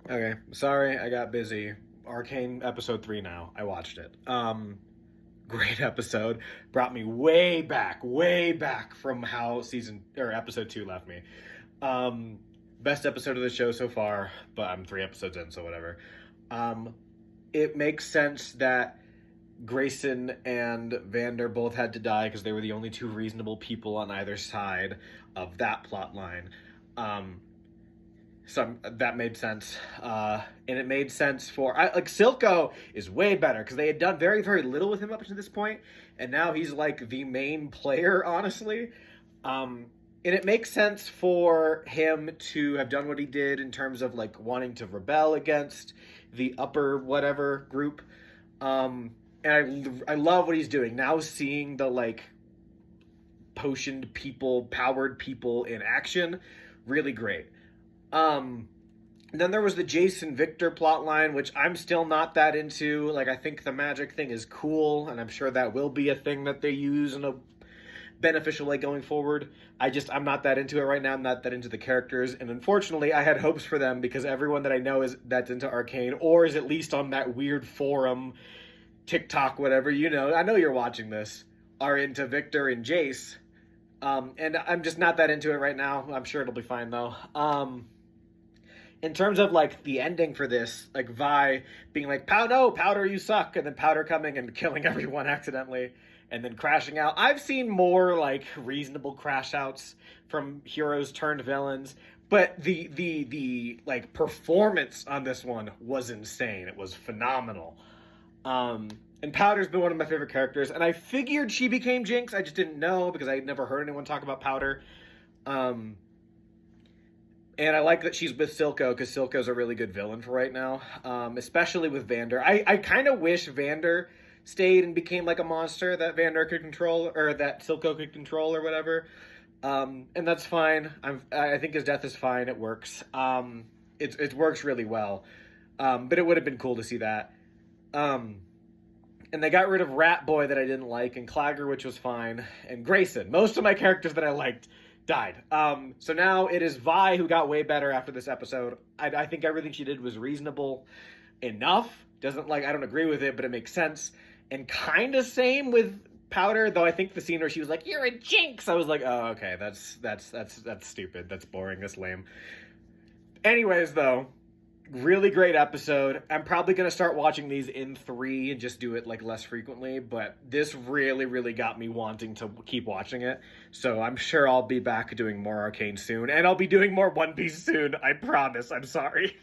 Okay, sorry, I got busy. Arcane episode 3 now. I watched it. Great episode. Brought me way back from how season or episode 2 left me. Um, Best episode of the show so far, but I'm 3 episodes in, so whatever. Um, it makes sense that Grayson and Vander both had to die because they were the only two reasonable people on either side of that plot line. Um, that made sense, and it made sense for like Silco is way better because they had done very little with him up to this point, and now he's like the main player, honestly. And it makes sense for him to have done what he did in terms of like wanting to rebel against the upper whatever group. And I love what he's doing now, seeing the like potioned people, powered people in action, really great. Um, then there was the Jason Victor plotline, which I'm still not that into. Like, I think the magic thing is cool, and I'm sure that will be a thing that they use in a beneficial way going forward. I'm not that into it right now. I'm not that into the characters, and unfortunately, I had hopes for them because everyone that I know is that's into Arcane or is at least on that weird forum, TikTok, whatever. I know you're watching this. Are into Victor and Jace. And I'm just not that into it right now. I'm sure it'll be fine though. In terms of like the ending for this, like Vi being like, no, Powder, you suck, and then Powder coming and killing everyone accidentally, and then crashing out. I've seen more like reasonable crash outs from heroes turned villains, but the like performance on this one was insane. It was phenomenal. And Powder's been one of my favorite characters, and I figured she became Jinx. I just didn't know because I had never heard anyone talk about Powder. Um, and I like that she's with Silco because Silco's a really good villain for right now, especially with Vander. I kind of wish Vander stayed and became like a monster that Vander could control or that Silco could control or whatever. And that's fine. I think his death is fine. It works. It works really well. But it would have been cool to see that. And they got rid of Rat Boy that I didn't like, and Clagger, which was fine, and Grayson. Most of my characters that I liked died. So now it is Vi who got way better after this episode. I think everything she did was reasonable enough. I don't agree with it, but it makes sense. And kind of same with Powder, though I think the scene where she was like, "You're a jinx," I was like, "Oh, okay, that's stupid. That's boring. That's lame." Anyways, though, really great episode. I'm probably going to start watching these in 3 and just do it like less frequently, but this really got me wanting to keep watching it. So I'm sure I'll be back doing more Arcane soon, and I'll be doing more One Piece soon. I promise. I'm sorry.